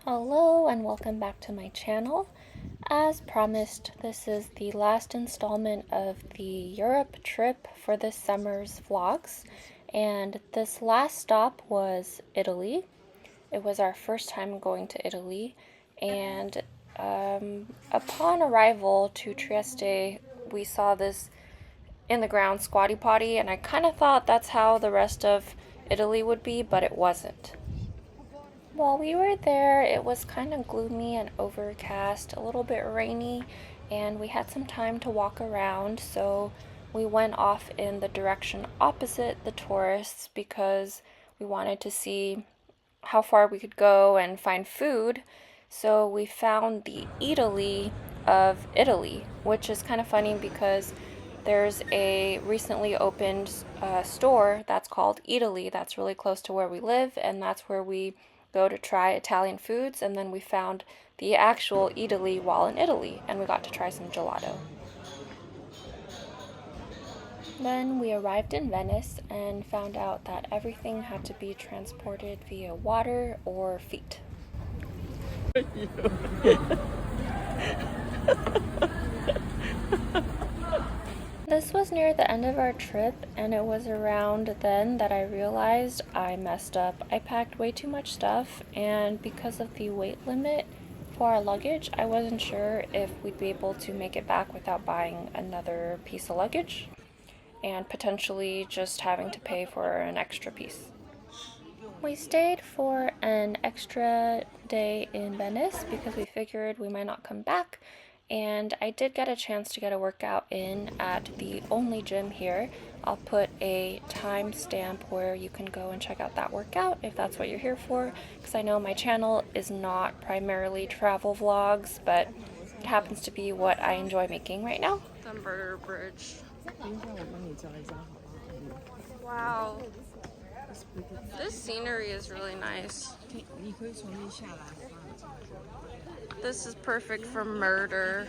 Hello and welcome back to my channel. As promised, this is the last installment of the Europe trip for this summer's vlogs, and this last stop was Italy. It was our first time going to Italy, and upon arrival to Trieste, we saw this in the ground squatty potty, and I kind of thought that's how the rest of Italy would be, but it wasn't. While we were there, it was kind of gloomy and overcast, a little bit rainy, and we had some time to walk around, so we went off in the direction opposite the tourists because we wanted to see how far we could go and find food. So we found the Eataly of Italy, which is kind of funny because there's a recently opened store that's called Eataly that's really close to where we live, and that's where we go to try Italian foods. And then we found the actual Eataly while in Italy, and we got to try some gelato. Then we arrived in Venice and found out that everything had to be transported via water or feet. This was near the end of our trip, and it was around then that I realized I messed up. I packed way too much stuff, and because of the weight limit for our luggage, I wasn't sure if we'd be able to make it back without buying another piece of luggage and potentially just having to pay for an extra piece. We stayed for an extra day in Venice because we figured we might not come back, and I did get a chance to get a workout in at the only gym here. I'll put a timestamp where you can go and check out that workout if that's what you're here for, because I know my channel is not primarily travel vlogs, but it happens to be what I enjoy making right now. The Murder Bridge. Wow. This scenery is really nice. This is perfect for murder.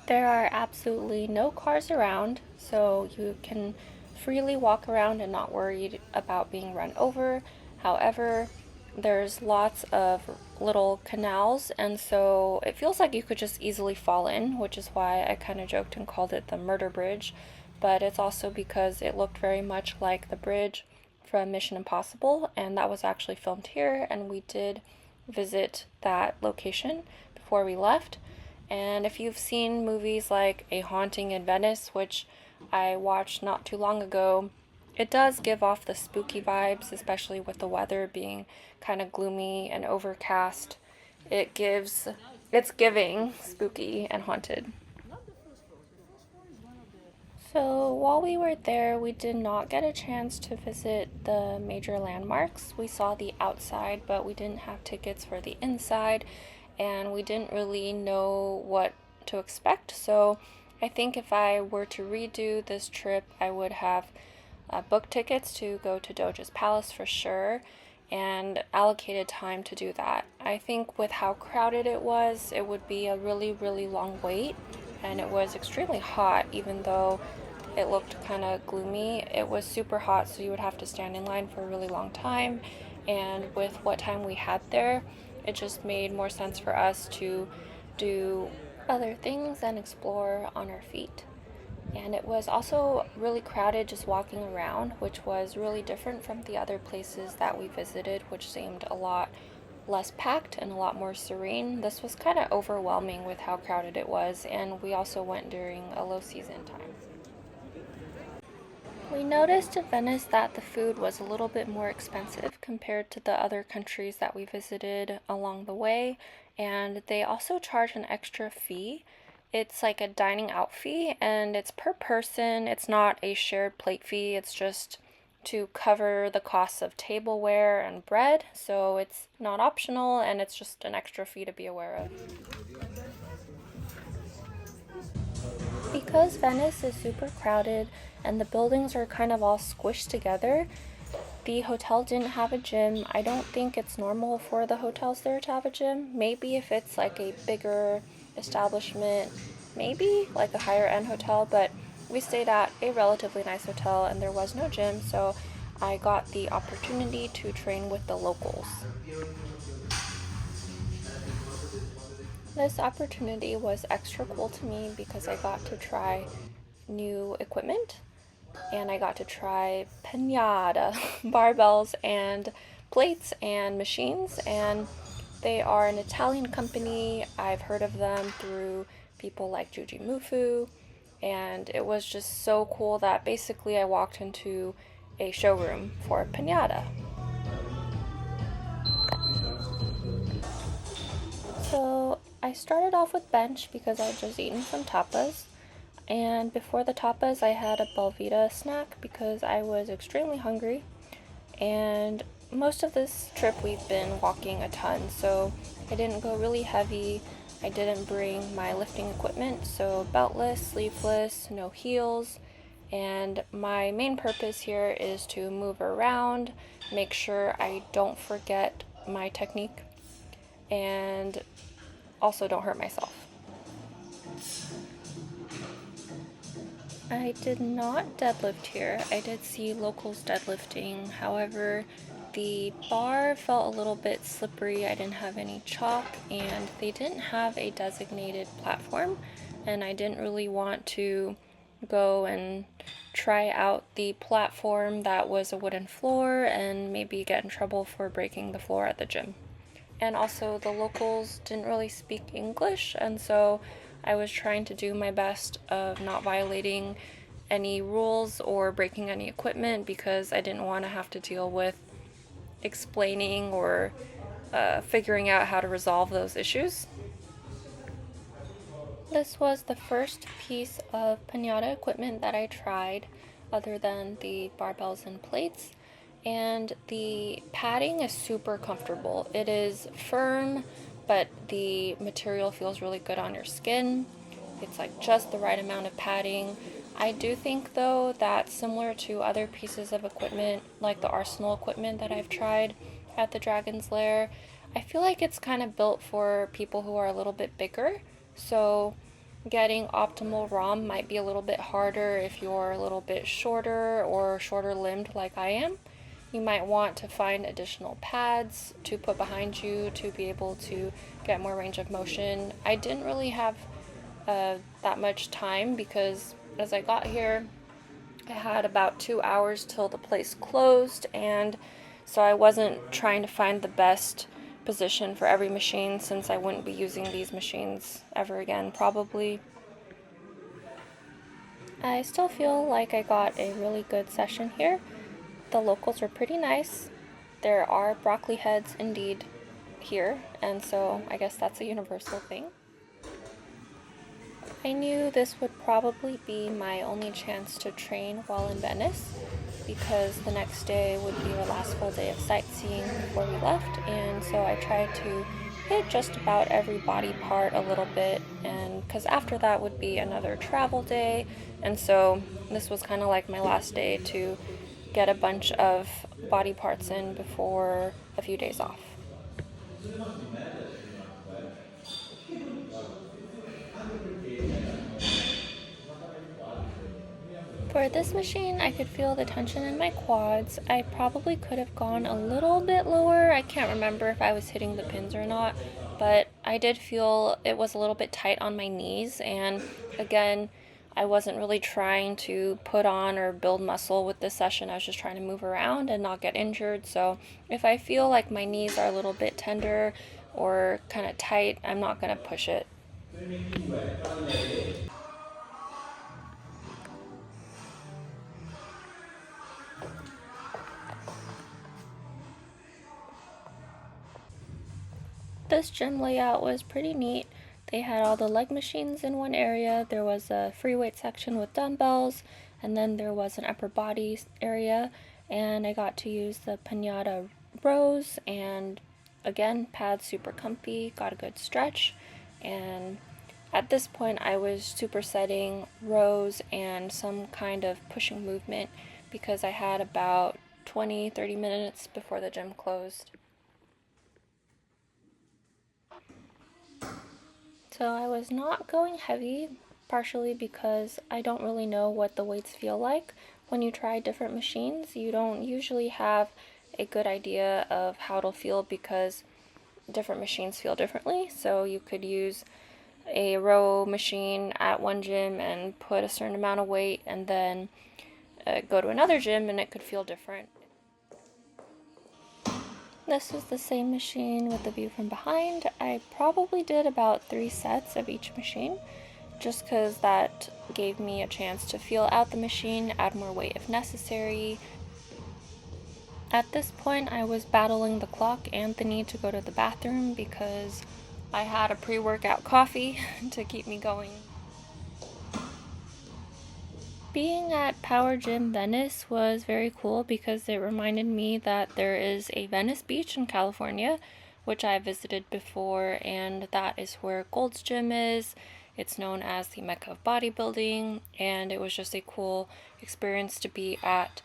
There are absolutely no cars around, so you can freely walk around and not worried about being run over. However, there's lots of little canals, and so it feels like you could just easily fall in, which is why I kind of joked and called it the Murder Bridge. But it's also because it looked very much like the bridge from Mission Impossible, and that was actually filmed here, and we did visit that location before we left. And if you've seen movies like A Haunting in Venice, which I watched not too long ago, it does give off the spooky vibes, especially with the weather being kind of gloomy and overcast. It's giving spooky and haunted. So while we were there, we did not get a chance to visit the major landmarks. We saw the outside, but we didn't have tickets for the inside, and we didn't really know what to expect. So I think if I were to redo this trip, I would have booked tickets to go to Doge's Palace for sure, and allocated time to do that. I think with how crowded it was, it would be a really, really long wait, and it was extremely hot. Even though it looked kind of gloomy, it was super hot, so you would have to stand in line for a really long time. And with what time we had there, it just made more sense for us to do other things and explore on our feet. And it was also really crowded just walking around, which was really different from the other places that we visited, which seemed a lot less packed and a lot more serene. This was kind of overwhelming with how crowded it was, and we also went during a low season time. We noticed in Venice that the food was a little bit more expensive compared to the other countries that we visited along the way, and they also charge an extra fee. It's like a dining out fee, and it's per person. It's not a shared plate fee, it's just to cover the costs of tableware and bread, so it's not optional, and it's just an extra fee to be aware of. Because Venice is super crowded and the buildings are kind of all squished together, the hotel didn't have a gym. I don't think it's normal for the hotels there to have a gym. Maybe if it's like a bigger establishment, maybe like a higher end hotel, but we stayed at a relatively nice hotel and there was no gym, so I got the opportunity to train with the locals. This opportunity was extra cool to me because I got to try new equipment and I got to try pinata barbells and plates and machines, and they are an Italian company. I've heard of them through people like Juji Mufu, and it was just so cool that basically I walked into a showroom for pinata. So I started off with bench because I had just eaten some tapas. And before the tapas, I had a Belvita snack because I was extremely hungry. And most of this trip, we've been walking a ton, so I didn't go really heavy. I didn't bring my lifting equipment, so beltless, sleeveless, no heels. And my main purpose here is to move around, make sure I don't forget my technique, and also don't hurt myself. I did not deadlift here. I did see locals deadlifting. However, the bar felt a little bit slippery. I didn't have any chalk and they didn't have a designated platform. And I didn't really want to go and try out the platform that was a wooden floor and maybe get in trouble for breaking the floor at the gym. And also, the locals didn't really speak English, and so I was trying to do my best of not violating any rules or breaking any equipment because I didn't want to have to deal with explaining or figuring out how to resolve those issues. This was the first piece of pinata equipment that I tried other than the barbells and plates, and the padding is super comfortable. It is firm, but the material feels really good on your skin. It's like just the right amount of padding. I do think though that similar to other pieces of equipment like the Arsenal equipment that I've tried at the Dragon's Lair, I feel like it's kind of built for people who are a little bit bigger. So getting optimal ROM might be a little bit harder if you're a little bit shorter or shorter limbed like I am. You might want to find additional pads to put behind you to be able to get more range of motion. I didn't really have that much time because as I got here, I had about 2 hours till the place closed, and so I wasn't trying to find the best position for every machine since I wouldn't be using these machines ever again, probably. I still feel like I got a really good session here. The locals were pretty nice. There are broccoli heads indeed here, and so I guess that's a universal thing. I knew this would probably be my only chance to train while in Venice because the next day would be the last full day of sightseeing before we left, and so I tried to hit just about every body part a little bit, and because after that would be another travel day, and so this was kind of like my last day to get a bunch of body parts in before a few days off. For this machine, I could feel the tension in my quads. I probably could have gone a little bit lower. I can't remember if I was hitting the pins or not, but I did feel it was a little bit tight on my knees. And again, I wasn't really trying to put on or build muscle with this session. I was just trying to move around and not get injured. So if I feel like my knees are a little bit tender or kind of tight, I'm not going to push it. This gym layout was pretty neat. They had all the leg machines in one area. There was a free weight section with dumbbells, and then there was an upper body area, and I got to use the pinata rows, and again, pads super comfy, got a good stretch, and at this point I was supersetting rows and some kind of pushing movement because I had about 20-30 minutes before the gym closed. So I was not going heavy, partially because I don't really know what the weights feel like when you try different machines, you don't usually have a good idea of how it'll feel because different machines feel differently. So you could use a row machine at one gym and put a certain amount of weight, and then go to another gym and it could feel different. This is the same machine with the view from behind. I probably did about 3 sets of each machine, just because that gave me a chance to feel out the machine, add more weight if necessary. At this point, I was battling the clock and the need to go to the bathroom because I had a pre-workout coffee to keep me going. Being at Power Gym Venice was very cool because it reminded me that there is a Venice Beach in California, which I visited before, and that is where Gold's Gym is. It's known as the Mecca of bodybuilding, and it was just a cool experience to be at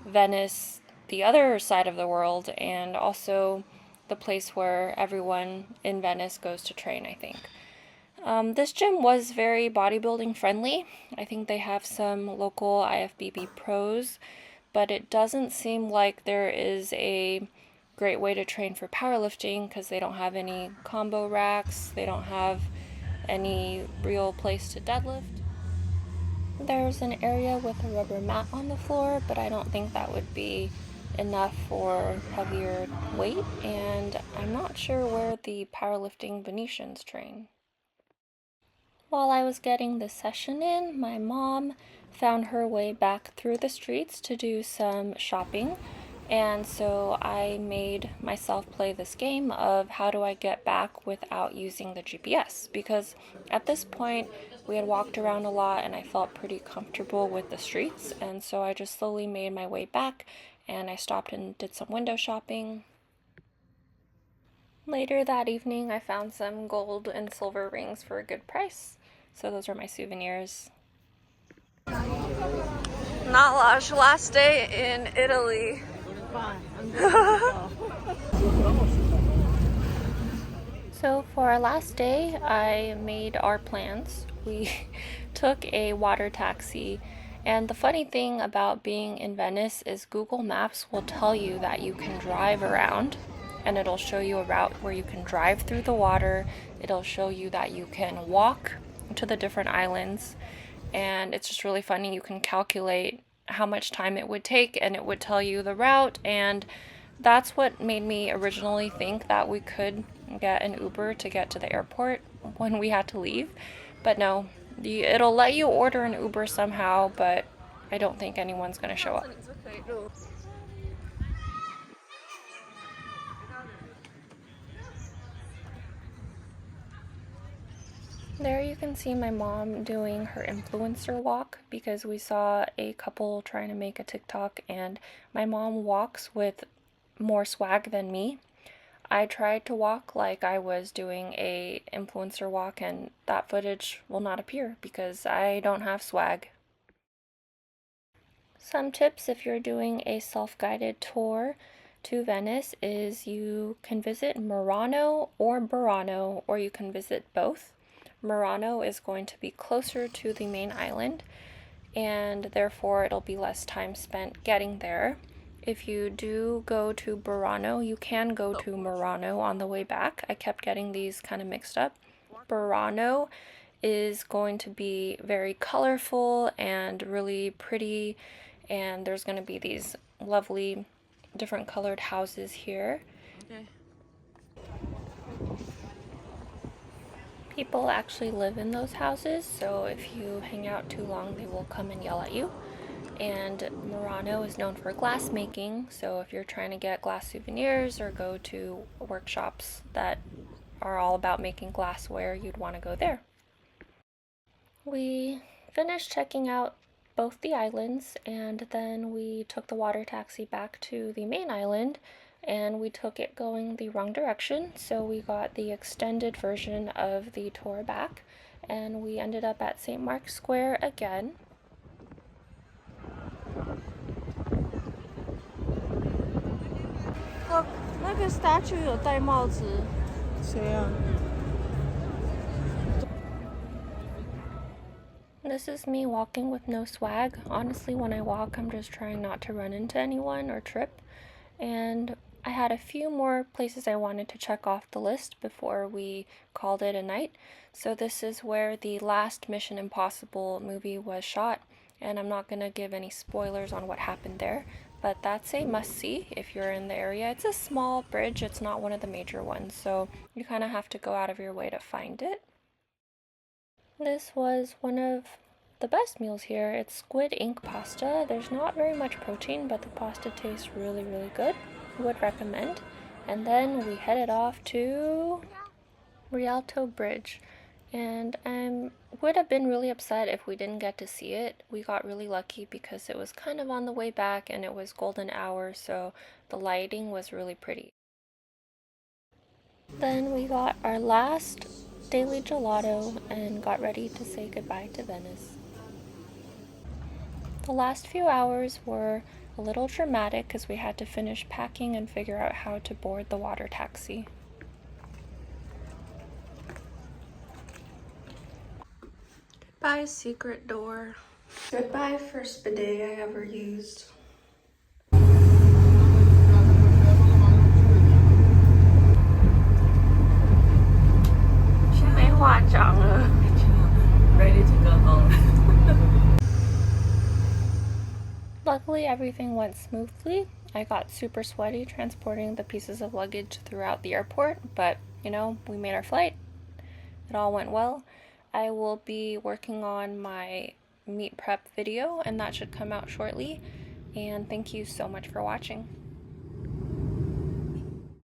Venice, the other side of the world, and also the place where everyone in Venice goes to train, I think. This gym was very bodybuilding friendly. I think they have some local IFBB pros, but it doesn't seem like there is a great way to train for powerlifting because they don't have any combo racks, they don't have any real place to deadlift. There's an area with a rubber mat on the floor, but I don't think that would be enough for heavier weight, and I'm not sure where the powerlifting Venetians train. While I was getting the session in, my mom found her way back through the streets to do some shopping, and so I made myself play this game of how do I get back without using the GPS, because at this point we had walked around a lot and I felt pretty comfortable with the streets, and so I just slowly made my way back and I stopped and did some window shopping. Later that evening I found some gold and silver rings for a good price. So those are my souvenirs. Not last day in Italy. So for our last day, I made our plans. We took a water taxi, and the funny thing about being in Venice is Google Maps will tell you that you can drive around, and it'll show you a route where you can drive through the water. It'll show you that you can walk to the different islands, and it's just really funny. You can calculate how much time it would take and it would tell you the route, and that's what made me originally think that we could get an Uber to get to the airport when we had to leave. But no, it'll let you order an Uber somehow, but I don't think anyone's gonna show up. There you can see my mom doing her influencer walk because we saw a couple trying to make a TikTok, and my mom walks with more swag than me. I tried to walk like I was doing a influencer walk, and that footage will not appear because I don't have swag. Some tips if you're doing a self-guided tour to Venice is you can visit Murano or Burano, or you can visit both. Murano is going to be closer to the main island, and therefore it'll be less time spent getting there. If you do go to Burano, you can go to Murano on the way back. I kept getting these kind of mixed up. Burano is going to be very colorful and really pretty, and there's going to be these lovely different colored houses here. Okay. People actually live in those houses, so if you hang out too long, they will come and yell at you. And Murano is known for glass making, so if you're trying to get glass souvenirs or go to workshops that are all about making glassware, you'd want to go there. We finished checking out both the islands, and then we took the water taxi back to the main island, and we took it going the wrong direction, so we got the extended version of the tour back, and we ended up at St. Mark's Square again. Look, 那个 statue 有戴帽子。谁啊？ This is me walking with no swag. Honestly, when I walk, I'm just trying not to run into anyone or trip. And I had a few more places I wanted to check off the list before we called it a night. So this is where the last Mission Impossible movie was shot, and I'm not going to give any spoilers on what happened there, but that's a must-see if you're in the area. It's a small bridge, it's not one of the major ones, so you kind of have to go out of your way to find it. This was one of the best meals here. It's squid ink pasta. There's not very much protein, but the pasta tastes really, really good. Would recommend. And then we headed off to Rialto Bridge. And I would have been really upset if we didn't get to see it. We got really lucky because it was kind of on the way back and it was golden hour, so the lighting was really pretty. Then we got our last daily gelato and got ready to say goodbye to Venice. The last few hours were a little dramatic because we had to finish packing and figure out how to board the water taxi. Goodbye, secret door. Goodbye, first bidet I ever used. Ready to go home. Luckily, everything went smoothly. I got super sweaty transporting the pieces of luggage throughout the airport, but you know, we made our flight. It all went well. I will be working on my meat prep video, and that should come out shortly. And thank you so much for watching.